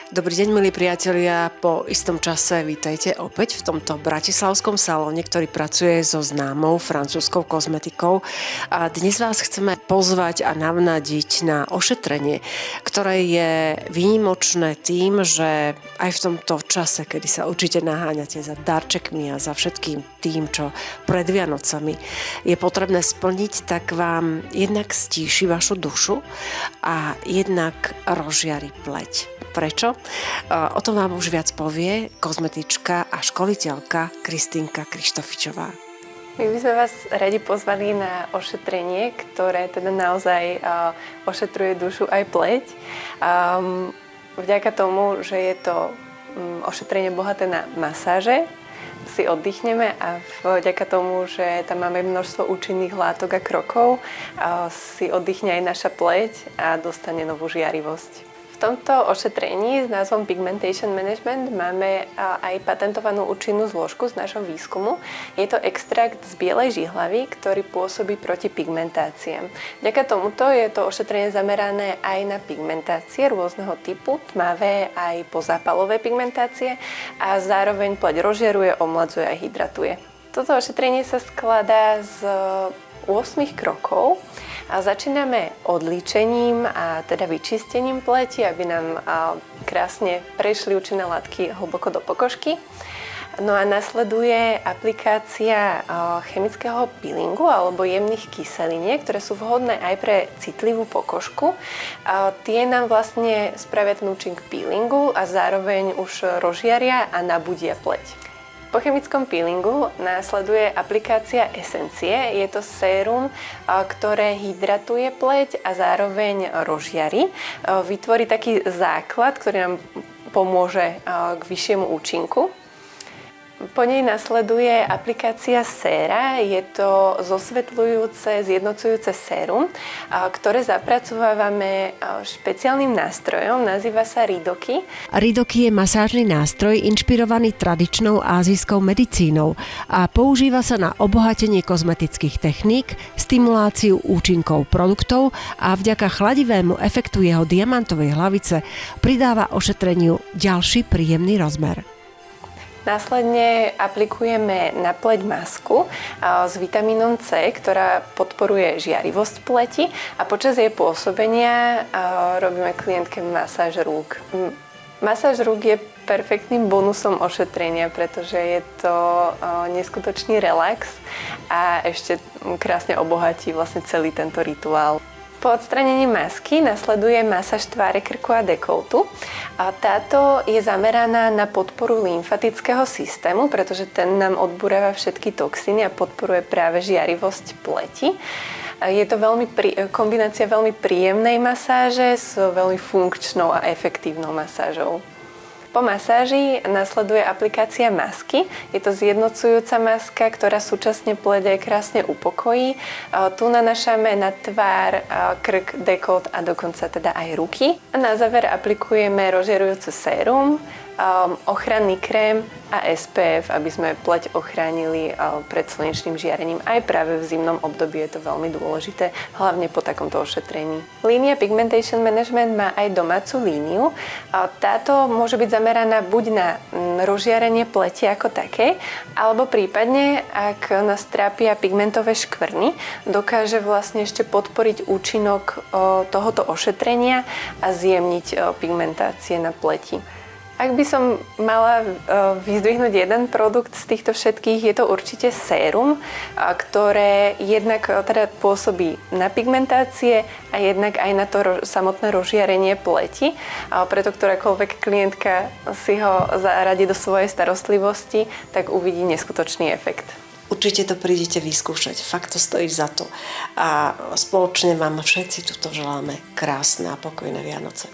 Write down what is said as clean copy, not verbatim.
Dobrý deň, milí priatelia, po istom čase vítajte opäť v tomto bratislavskom salóne, ktorý pracuje so známou francúzskou kozmetikou. A dnes vás chceme pozvať a navnadiť na ošetrenie, ktoré je výnimočné tým, že aj v tomto čase, kedy sa určite naháňate za darčekmi a za všetkým tým, čo pred Vianocami je potrebné splniť, tak vám jednak stíši vašu dušu a jednak rozžiari pleť. Prečo? O tom vám už viac povie kozmetička a školiteľka Kristýnka Krištofičová. My by sme vás radi pozvali na ošetrenie, ktoré teda naozaj ošetruje dušu aj pleť. Vďaka tomu, že je to ošetrenie bohaté na masáže, si oddychneme a vďaka tomu, že tam máme množstvo účinných látok a krokov, si oddychne aj naša pleť a dostane novú žiarivosť. V tomto ošetrení s názvom Pigmentation Management máme aj patentovanú účinnú zložku z nášho výskumu. Je to extrakt z bielej žihlavy, ktorý pôsobí proti pigmentáciám. Vďaka tomuto je to ošetrenie zamerané aj na pigmentácie rôzneho typu, tmavé aj pozápalové pigmentácie a zároveň pleť rozžiaruje, omladzuje a hydratuje. Toto ošetrenie sa skladá z 8 krokov. A začíname odlíčením a teda vyčistením pleti, aby nám krásne prešli účinné látky hlboko do pokožky. No a nasleduje aplikácia chemického peelingu alebo jemných kyseliniek, ktoré sú vhodné aj pre citlivú pokožku. Tie nám vlastne spravia ten účink peelingu a zároveň už rozžiaria a nabudia pleť. Po chemickom peelingu následuje aplikácia esencie. Je to sérum, ktoré hydratuje pleť a zároveň rozžiari. Vytvorí taký základ, ktorý nám pomôže k vyššiemu účinku. Po nej nasleduje aplikácia séra. Je to zosvetľujúce, zjednocujúce sérum, ktoré zapracovávame špeciálnym nástrojom, nazýva sa Ridoky. Ridoky je masážny nástroj inšpirovaný tradičnou ázijskou medicínou a používa sa na obohatenie kozmetických techník, stimuláciu účinkov produktov a vďaka chladivému efektu jeho diamantovej hlavice pridáva ošetreniu ďalší príjemný rozmer. Následne aplikujeme na pleť masku s vitamínom C, ktorá podporuje žiarivosť pleti a počas jej pôsobenia robíme klientke masáž rúk. Masáž rúk je perfektným bonusom ošetrenia, pretože je to neskutočný relax a ešte krásne obohatí vlastne celý tento rituál. Po odstranení masky nasleduje masáž tváre, krku a dekoltu. A táto je zameraná na podporu lymfatického systému, pretože ten nám odburáva všetky toxíny a podporuje práve žiarivosť pleti. Je to kombinácia veľmi príjemnej masáže s veľmi funkčnou a efektívnou masážou. Po masáži nasleduje aplikácia masky. Je to zjednocujúca maska, ktorá súčasne pleť aj krásne upokojí. Tu nanášame na tvár, krk, dekolt a dokonca teda aj ruky. A na záver aplikujeme rozžierujúce sérum, ochranný krém a SPF, aby sme pleť ochránili pred slnečným žiarením. Aj práve v zimnom období je to veľmi dôležité, hlavne po takomto ošetrení. Línia Pigmentation Management má aj domácu líniu. Táto môže byť zameraná buď na rozžiarenie pleti ako také, alebo prípadne, ak nás trápia pigmentové škvrny, dokáže vlastne ešte podporiť účinok tohoto ošetrenia a zjemniť pigmentácie na pleti. Ak by som mala vyzdvihnúť jeden produkt z týchto všetkých, je to určite sérum, ktoré jednak teda pôsobí na pigmentácie a jednak aj na to samotné rozžiarenie pleti. Preto ktorákoľvek klientka si ho zaradí do svojej starostlivosti, tak uvidí neskutočný efekt. Určite to prídete vyskúšať, fakt to stojí za to. A spoločne vám všetci tuto želáme krásne a pokojné Vianoce.